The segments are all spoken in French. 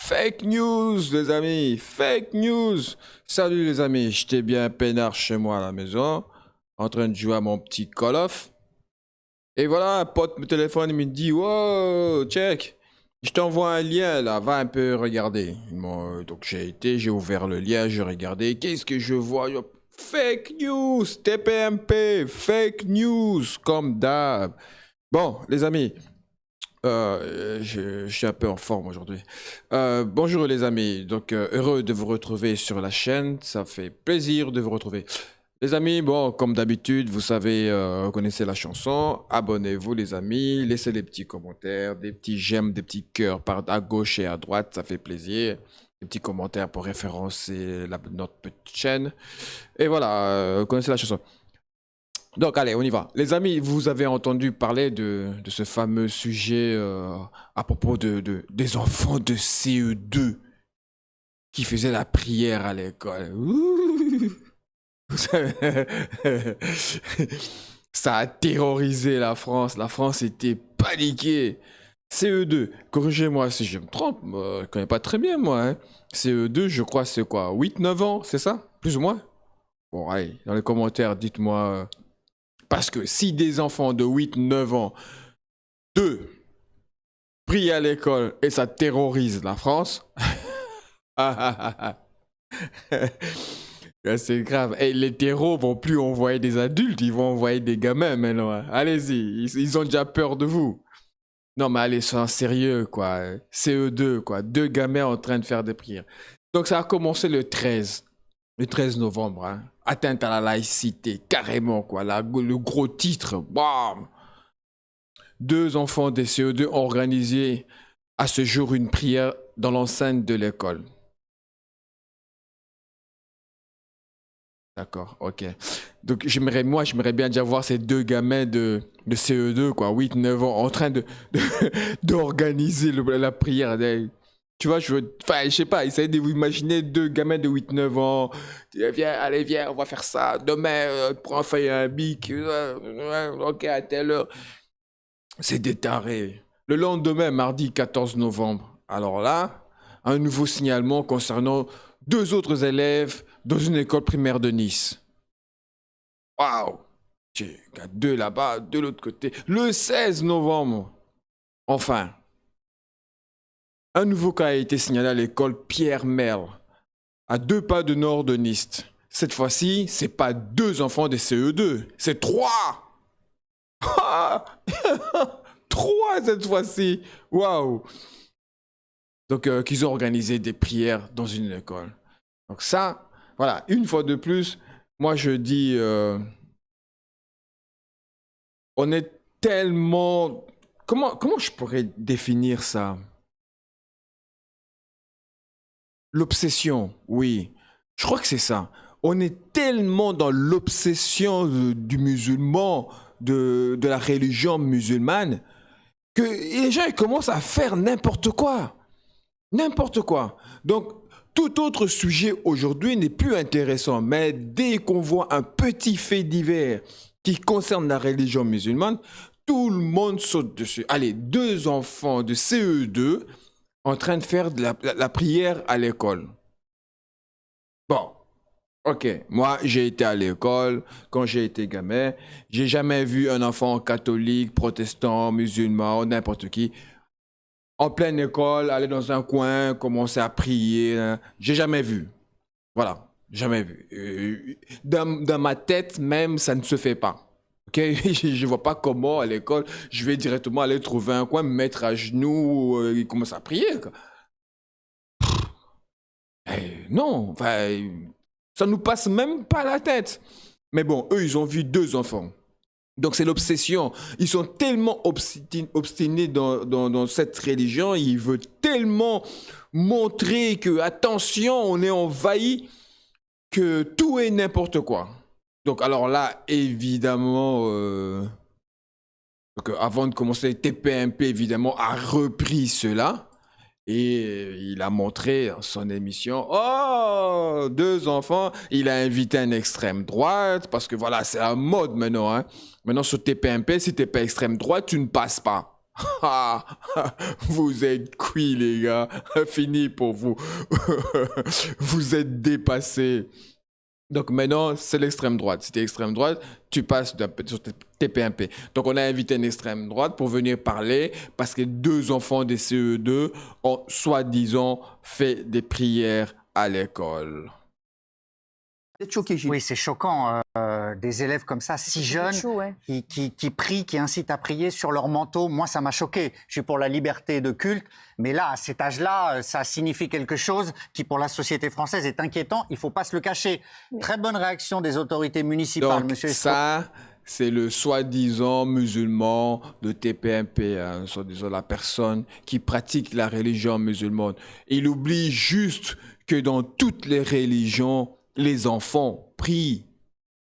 Fake news, les amis, fake news. Salut les amis, j'étais bien peinard chez moi à la maison, en train de jouer à mon petit Call of. Et voilà, un pote me téléphone, il me dit, wow, check, je t'envoie un lien là, va un peu regarder. Donc j'ai ouvert le lien, j'ai regardé, qu'est-ce que je vois? Fake news, TPMP, fake news, comme d'hab. Bon, les amis. Je suis un peu en forme aujourd'hui. Bonjour les amis, donc heureux de vous retrouver sur la chaîne, ça fait plaisir de vous retrouver. Les amis, bon, comme d'habitude, vous savez, vous connaissez la chanson, abonnez-vous les amis, laissez des petits commentaires, des petits j'aime, des petits cœurs à gauche et à droite, ça fait plaisir. Des petits commentaires pour référencer notre petite chaîne. Et voilà, vous connaissez la chanson. Donc, allez, on y va. Les amis, vous avez entendu parler de ce fameux sujet à propos des enfants de CE2 qui faisaient la prière à l'école. Ouh. Ça a terrorisé la France. La France était paniquée. CE2, corrigez-moi si je me trompe. Je ne connais pas très bien, moi. Hein. CE2, je crois, c'est quoi? 8, 9 ans, c'est ça? Plus ou moins? Bon, allez, dans les commentaires, dites-moi. Parce que si des enfants de 8, 9 ans, 2, prient à l'école et ça terrorise la France, c'est grave. Et les terreaux vont plus envoyer des adultes, ils vont envoyer des gamins maintenant. Allez-y, ils ont déjà peur de vous. Non, mais allez, soyez sérieux, quoi. CE2, quoi. 2 gamins en train de faire des prières. Donc ça a commencé le 13 novembre, hein. Atteinte à la laïcité, carrément, quoi. Le gros titre, bam. 2 enfants des CE2 ont organisé à ce jour une prière dans l'enceinte de l'école. D'accord, ok. Donc j'aimerais bien déjà voir ces 2 gamins de CE2, quoi, 8, 9 ans, en train d'organiser la prière. Tu vois, enfin, je sais pas, essayez de vous imaginer 2 gamins de 8, 9 ans. Viens, allez, viens, on va faire ça. Demain, prends un feuille et un bic. Ok, à telle heure. C'est des tarés. Le lendemain, mardi 14 novembre. Alors là, un nouveau signalement concernant 2 autres élèves dans une école primaire de Nice. Waouh! Il y a 2 là-bas, de l'autre côté. Le 16 novembre. Enfin, un nouveau cas a été signalé à l'école Pierre Merle, à 2 pas de nord de Nice. Cette fois-ci, c'est pas 2 enfants des CE2, c'est 3! 3 cette fois-ci! Waouh! Donc, qu'ils ont organisé des prières dans une école. Donc ça, voilà, une fois de plus, moi je dis, on est tellement... Comment je pourrais définir ça? L'obsession, oui. Je crois que c'est ça. On est tellement dans l'obsession du musulman, de la religion musulmane, que les gens ils commencent à faire n'importe quoi. N'importe quoi. Donc, tout autre sujet aujourd'hui n'est plus intéressant. Mais dès qu'on voit un petit fait divers qui concerne la religion musulmane, tout le monde saute dessus. Allez, 2 enfants de CE2 en train de faire la prière à l'école. Bon, ok. Moi, j'ai été à l'école quand j'ai été gamin. J'ai jamais vu un enfant catholique, protestant, musulman, n'importe qui en pleine école, aller dans un coin, commencer à prier. Hein. J'ai jamais vu. Voilà, jamais vu. Dans ma tête même, ça ne se fait pas. Ok, je vois pas comment à l'école, je vais directement aller trouver un coin, me mettre à genoux et commencer à prier. Quoi. Non, enfin, ça nous passe même pas la tête. Mais bon, eux, ils ont vu 2 enfants. Donc c'est l'obsession. Ils sont tellement obstinés dans cette religion, ils veulent tellement montrer que, attention, on est envahi, que tout est n'importe quoi. Donc alors là, évidemment, avant de commencer, TPMP, évidemment, a repris cela. Et il a montré dans son émission, oh, 2 enfants, il a invité un extrême droite, parce que voilà, c'est un mode maintenant. Hein. Maintenant, sur TPMP, si t'es pas extrême droite, tu ne passes pas. Ah, vous êtes cuits, les gars. Fini pour vous. Vous êtes dépassés. Donc maintenant, c'est l'extrême droite. Si tu es extrême droite, tu passes sur TPMP. Donc on a invité une extrême droite pour venir parler parce que deux enfants des CE2 ont soi-disant fait des prières à l'école. Vous êtes choqué, Gilles? Oui, c'est choquant. Des élèves comme ça, si jeunes, chaud, ouais. qui prient, qui incitent à prier sur leur manteau. Moi, ça m'a choqué. Je suis pour la liberté de culte. Mais là, à cet âge-là, ça signifie quelque chose qui, pour la société française, est inquiétant. Il ne faut pas se le cacher. Très bonne réaction des autorités municipales, Donc monsieur ça, c'est le soi-disant musulman de TPMP, hein, soi-disant la personne qui pratique la religion musulmane. Il oublie juste que dans toutes les religions, les enfants prient.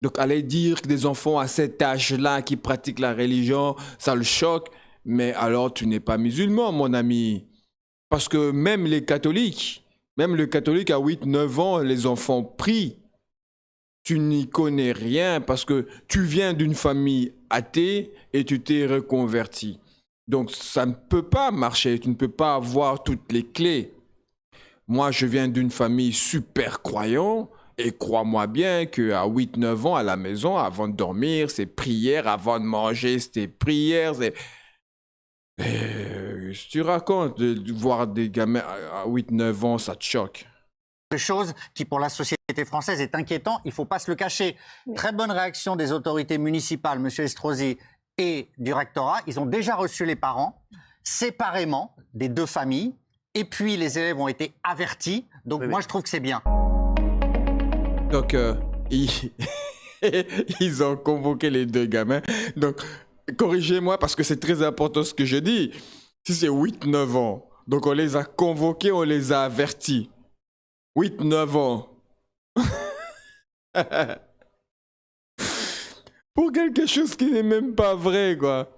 Donc, aller dire que des enfants à cet âge-là qui pratiquent la religion, ça le choque. Mais alors, tu n'es pas musulman, mon ami. Parce que même les catholiques, même le catholique à 8-9 ans, les enfants prient. Tu n'y connais rien parce que tu viens d'une famille athée et tu t'es reconverti. Donc, ça ne peut pas marcher. Tu ne peux pas avoir toutes les clés. Moi, je viens d'une famille super croyante. Et crois-moi bien qu'à 8-9 ans à la maison, avant de dormir, c'est prière, avant de manger, c'était prière. Si tu racontes de voir des gamins à 8-9 ans, ça te choque. quelque chose qui, pour la société française, est inquiétant. Il ne faut pas se le cacher. Très bonne réaction des autorités municipales, monsieur Estrosi, et du rectorat. Ils ont déjà reçu les parents, séparément, des deux familles. Et puis, les élèves ont été avertis. Donc, moi, je trouve que c'est bien. Donc, ils ont convoqué les deux gamins. Donc, corrigez-moi parce que c'est très important ce que je dis. Si c'est 8-9 ans, donc on les a convoqués, on les a avertis. 8-9 ans. Pour quelque chose qui n'est même pas vrai, quoi.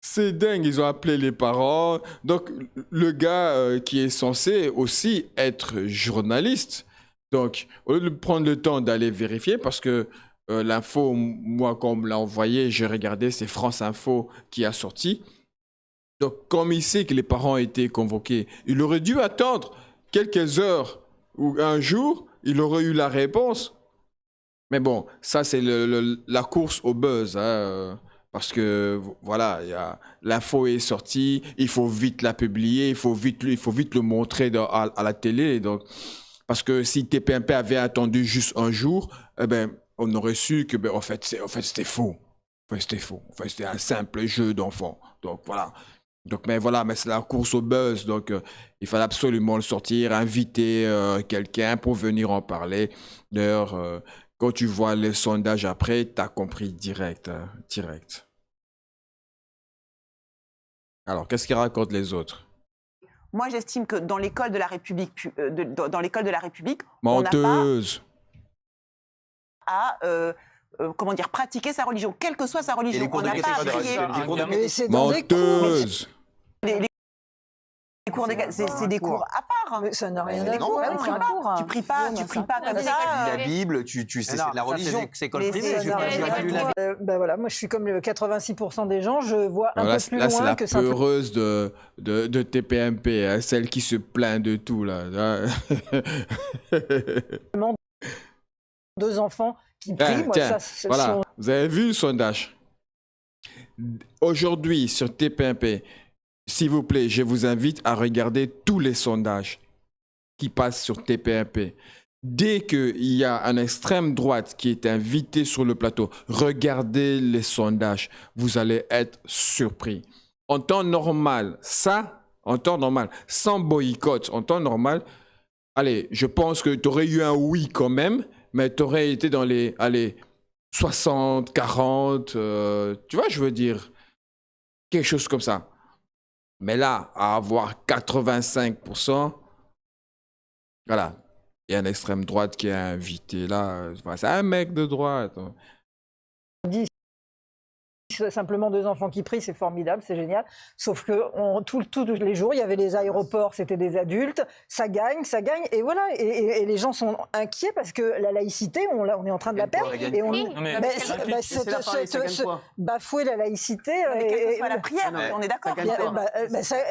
C'est dingue, ils ont appelé les parents. Donc, le gars qui est censé aussi être journaliste, donc, au lieu de prendre le temps d'aller vérifier, parce que l'info, moi, quand on me l'a envoyé, j'ai regardé, c'est France Info qui a sorti. Donc, comme il sait que les parents ont été convoqués, il aurait dû attendre quelques heures ou un jour, il aurait eu la réponse. Mais bon, ça, c'est la course au buzz, hein, parce que, voilà, l'info est sortie, il faut vite la publier, il faut vite le montrer à la télé. Donc, parce que si TPMP avait attendu juste un jour, eh ben, on aurait su que, en fait, c'était faux. En fait, c'était faux. En fait, c'était un simple jeu d'enfant. Donc, voilà. Donc, mais voilà, mais c'est la course au buzz. Donc, il fallait absolument le sortir, inviter quelqu'un pour venir en parler. D'ailleurs, quand tu vois les sondages après, tu as compris direct, hein, direct. Alors, qu'est-ce qu'ils racontent les autres? Moi, j'estime que dans l'école de la République, dans l'école de la République, menteuse, on n'a pas à comment dire, pratiquer sa religion, quelle que soit sa religion. On n'a pas à prier. Mais c'est dans des cours. menteuse. Les cours c'est des cours à part. Mais ça n'a rien à Non, voir. on prie pas. Tu pries pas comme ça. Ah, La Bible, tu sais, c'est de la religion. Mais c'est- Ben voilà, moi je suis comme le 86% des gens, je vois un Alors peu plus là, c'est loin la que simplement peureuse de TPMP, hein, celle qui se plaint de tout, là. deux enfants qui prient. Moi, Tiens, ça, ce voilà, sont- vous avez vu le sondage. Aujourd'hui, sur TPMP, s'il vous plaît, je vous invite à regarder tous les sondages qui passent sur TPMP. Dès qu'il y a un extrême droite qui est invité sur le plateau, regardez les sondages. Vous allez être surpris. En temps normal, en temps normal, sans boycott, en temps normal, allez, je pense que tu aurais eu un oui quand même, mais tu aurais été dans les, allez, 60, 40, tu vois, je veux dire, quelque chose comme ça. Mais là, à avoir 85%, voilà, il y a une extrême droite qui est invité là. C'est un mec de droite. simplement 2 enfants qui prient, c'est formidable, c'est génial. Sauf que tous les jours, il y avait les aéroports, c'était des adultes, ça gagne, et voilà. Et les gens sont inquiets parce que la laïcité, on est en train de la perdre. Et bafouer la laïcité. Mais quelle que soit la prière, on est d'accord.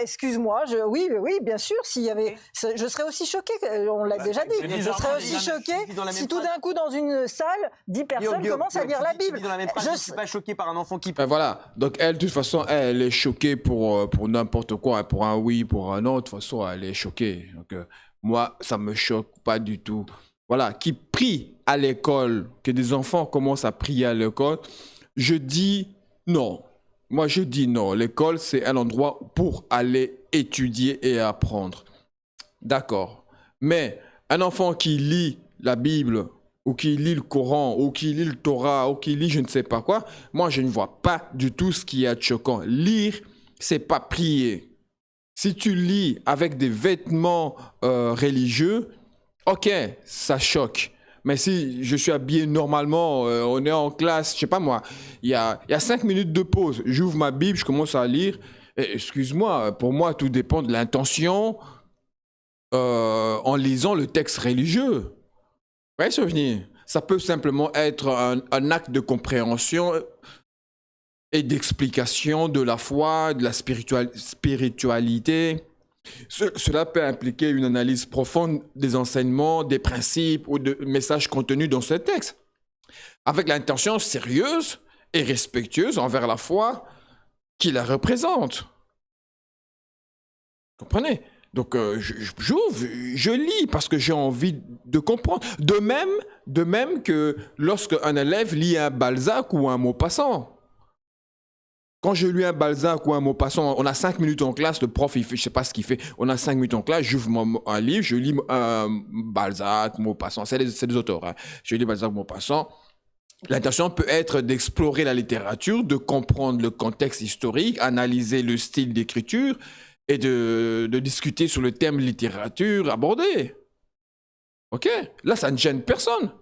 Excuse-moi, oui, bien sûr, s'il y avait, je serais aussi choquée, on l'a déjà dit, je serais aussi choquée si tout d'un coup dans une salle, 10 personnes commencent à lire la Bible. Je ne suis pas choqué par un enfant qui... Voilà, donc elle, de toute façon, elle est choquée pour n'importe quoi, pour un oui, pour un non, de toute façon, elle est choquée. Donc, moi, ça me choque pas du tout. Voilà, qui prie à l'école, que des enfants commencent à prier à l'école, je dis non. Moi, je dis non. L'école, c'est un endroit pour aller étudier et apprendre. D'accord. Mais un enfant qui lit la Bible, ou qui lit le Coran, ou qui lit le Torah, ou qui lit je ne sais pas quoi, moi, je ne vois pas du tout ce qui est choquant. Lire, c'est pas prier. Si tu lis avec des vêtements religieux, ok, ça choque. Mais si je suis habillé normalement, on est en classe, je sais pas moi, il y a 5 minutes de pause, j'ouvre ma Bible, je commence à lire. Excuse-moi, pour moi, tout dépend de l'intention en lisant le texte religieux. Vous voyez ce que je veux dire? Ça peut simplement être un acte de compréhension et d'explication de la foi, de la spiritualité. Cela peut impliquer une analyse profonde des enseignements, des principes ou des messages contenus dans ce texte, avec l'intention sérieuse et respectueuse envers la foi qui la représente. Comprenez? Donc, j'ouvre, je lis parce que j'ai envie de comprendre. De même que lorsque un élève lit un Balzac ou un Maupassant. Quand je lis un Balzac ou un Maupassant, on a 5 minutes en classe, le prof, il fait, je sais pas ce qu'il fait, on a 5 minutes en classe, j'ouvre un livre, je lis Balzac, Maupassant, c'est des auteurs, hein. Je lis Balzac, Maupassant. L'intention peut être d'explorer la littérature, de comprendre le contexte historique, analyser le style d'écriture et de discuter sur le thème littérature abordé. Ok? Là, ça ne gêne personne.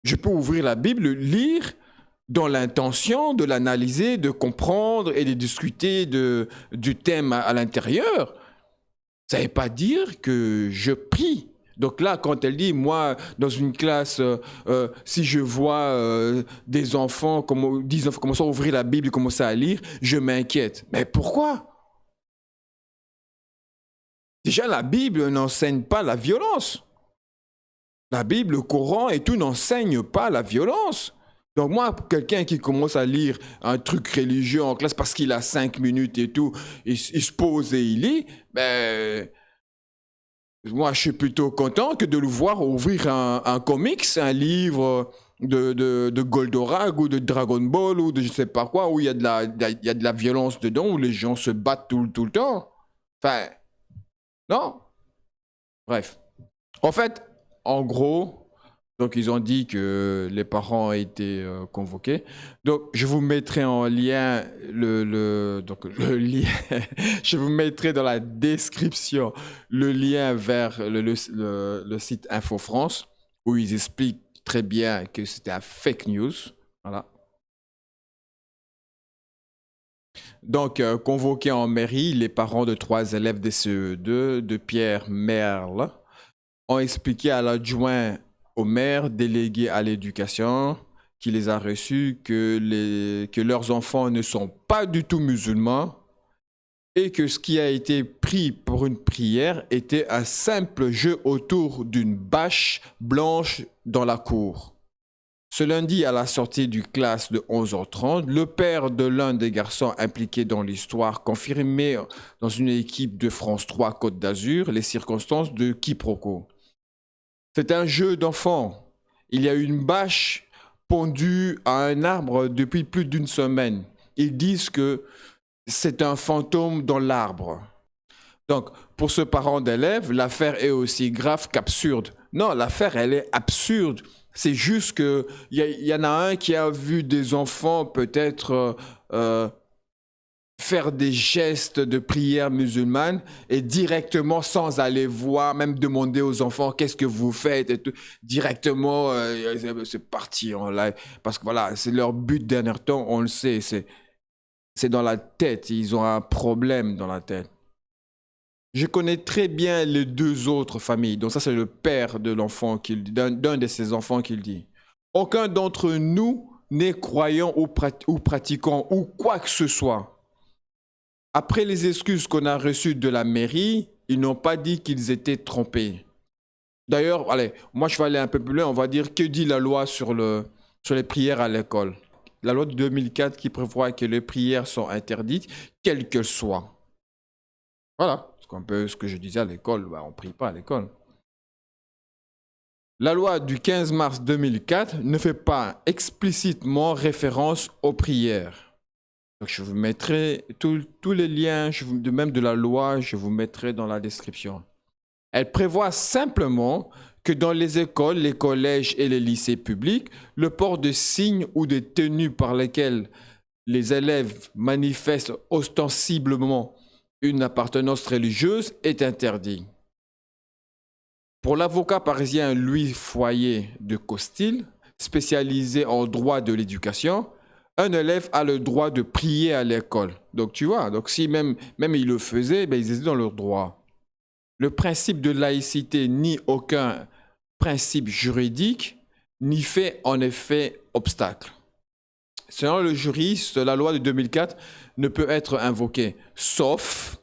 Je peux ouvrir la Bible, lire, dans l'intention de l'analyser, de comprendre et de discuter du thème à l'intérieur. Ça ne veut pas dire que je prie. Donc là, quand elle dit, moi, dans une classe, si je vois 10 enfants commencer à ouvrir la Bible, commencer à lire, je m'inquiète. Mais pourquoi? Déjà, la Bible n'enseigne pas la violence. La Bible, le Coran et tout n'enseigne pas la violence. Donc moi, quelqu'un qui commence à lire un truc religieux en classe parce qu'il a 5 minutes et tout, il se pose et il lit, ben, moi je suis plutôt content que de le voir ouvrir un comics, un livre de Goldorak ou de Dragon Ball ou de je sais pas quoi, où il y a de la violence dedans, où les gens se battent tout le temps. Enfin, non. Bref. En fait, en gros... Donc, ils ont dit que les parents ont été convoqués. Donc, je vous mettrai en lien le lien. Je vous mettrai dans la description le lien vers le site Info France où ils expliquent très bien que c'était un fake news. Voilà. Donc, convoqués en mairie, les parents de 3 élèves des CE2 de Pierre Merle ont expliqué à l'adjoint au maire délégué à l'éducation qui les a reçus que leurs enfants ne sont pas du tout musulmans et que ce qui a été pris pour une prière était un simple jeu autour d'une bâche blanche dans la cour. Ce lundi, à la sortie du classe de 11h30, le père de l'un des garçons impliqués dans l'histoire confirmait dans une équipe de France 3 Côte d'Azur les circonstances de quiproquo. C'est un jeu d'enfant. Il y a une bâche pendue à un arbre depuis plus d'1 semaine. Ils disent que c'est un fantôme dans l'arbre. Donc, pour ce parent d'élève, l'affaire est aussi grave qu'absurde. Non, l'affaire, elle est absurde. C'est juste qu'il y en a un qui a vu des enfants peut-être faire des gestes de prière musulmane et directement, sans aller voir, même demander aux enfants qu'est-ce que vous faites et tout, directement, c'est parti en live. Parce que voilà, c'est leur but dernier temps, on le sait, c'est c'est dans la tête. Ils ont un problème dans la tête. Je connais très bien les deux autres familles. Donc ça, c'est le père de l'enfant, d'un de ses enfants qui le dit. Aucun d'entre nous n'est croyant ou pratiquant ou quoi que ce soit. Après les excuses qu'on a reçues de la mairie, ils n'ont pas dit qu'ils étaient trompés. D'ailleurs, allez, moi je vais aller un peu plus loin. On va dire, que dit la loi sur les prières à l'école? La loi de 2004 qui prévoit que les prières sont interdites, quelles qu'elles soient. Voilà. C'est un peu ce que je disais à l'école, on ne prie pas à l'école. La loi du 15 mars 2004 ne fait pas explicitement référence aux prières. Donc je vous mettrai tous les liens, même de la loi, je vous mettrai dans la description. Elle prévoit simplement que dans les écoles, les collèges et les lycées publics, le port de signes ou de tenues par lesquelles les élèves manifestent ostensiblement une appartenance religieuse est interdit. Pour l'avocat parisien Louis Foyer de Costil, spécialisé en droit de l'éducation, un élève a le droit de prier à l'école. Donc tu vois, donc si même ils le faisaient, ils étaient dans leur droit. Le principe de laïcité ni aucun principe juridique n'y fait en effet obstacle. Selon le juriste, la loi de 2004 ne peut être invoquée, sauf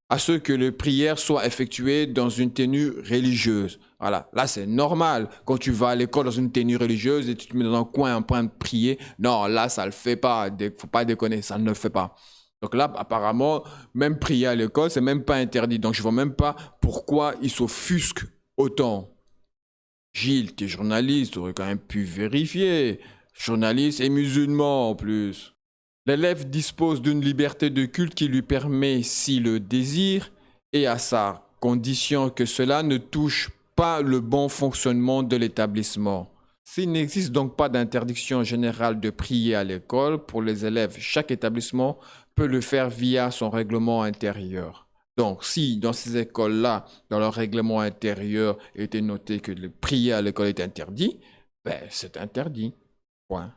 à ce que les prières soient effectuées dans une tenue religieuse. Voilà, là c'est normal. Quand tu vas à l'école dans une tenue religieuse et tu te mets dans un coin en train de prier, non, là ça le fait pas, faut pas déconner, ça ne le fait pas. Donc là, apparemment, même prier à l'école, c'est même pas interdit. Donc je vois même pas pourquoi ils s'offusquent autant. Gilles, tu es journaliste, tu aurais quand même pu vérifier. Journaliste et musulman en plus. L'élève dispose d'une liberté de culte qui lui permet, s'il le désire, et à sa condition que cela ne touche pas le bon fonctionnement de l'établissement. S'il n'existe donc pas d'interdiction générale de prier à l'école pour les élèves, chaque établissement peut le faire via son règlement intérieur. Donc, si dans ces écoles-là, dans leur règlement intérieur, il était noté que le prier à l'école est interdit, c'est interdit. Point.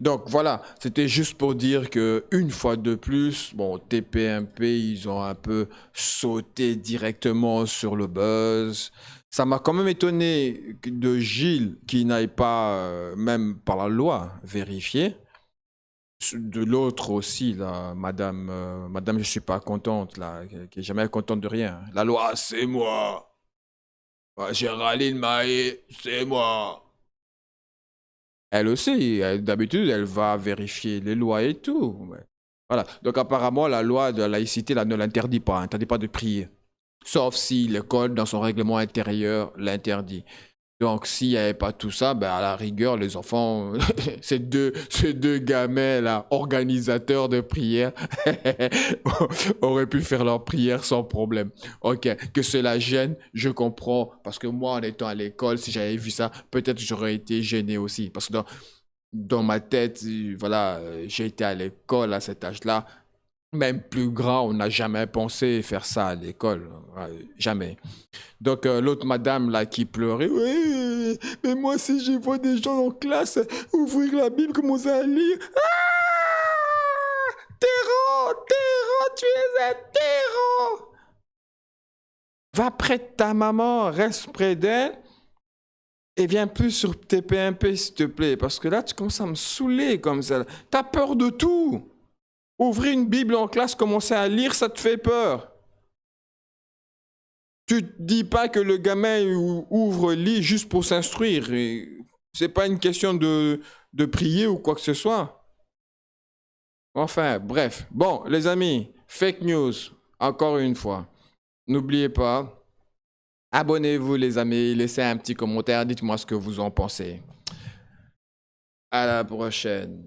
Donc voilà, c'était juste pour dire que une fois de plus, TPMP, ils ont un peu sauté directement sur le buzz. Ça m'a quand même étonné de Gilles qui n'aille pas, même par la loi, vérifier. De l'autre aussi, là, madame, je suis pas contente, là, qui est jamais contente de rien. La loi, c'est moi. Géraldine Maé, c'est moi. Elle aussi, d'habitude, elle va vérifier les lois et tout. Voilà. Donc apparemment, la loi de la laïcité là, ne l'interdit pas, interdit pas de prier. Sauf si l'école, dans son règlement intérieur, l'interdit. Donc s'il n'y avait pas tout ça, à la rigueur, les enfants, ces deux gamins là, organisateurs de prière, auraient pu faire leur prière sans problème. Ok, que cela gêne, je comprends, parce que moi, en étant à l'école, si j'avais vu ça, peut-être j'aurais été gêné aussi, parce que dans ma tête, voilà, j'ai été à l'école à cet âge-là. Même plus grand, on n'a jamais pensé faire ça à l'école. Jamais. Donc, l'autre madame là qui pleurait, oui, mais moi, si je vois des gens en classe ouvrir la Bible, commencer à lire, terreau, tu es un terreau. Va près de ta maman, reste près d'elle et viens plus sur TPMP, s'il te plaît, parce que là, tu commences à me saouler comme ça. T'as peur de tout. Ouvrir une Bible en classe, commencer à lire, ça te fait peur. Tu te dis pas que le gamin ouvre, lit juste pour s'instruire. C'est pas une question de prier ou quoi que ce soit. Enfin, bref. Bon, les amis, fake news, encore une fois. N'oubliez pas, abonnez-vous les amis, laissez un petit commentaire, dites-moi ce que vous en pensez. À la prochaine.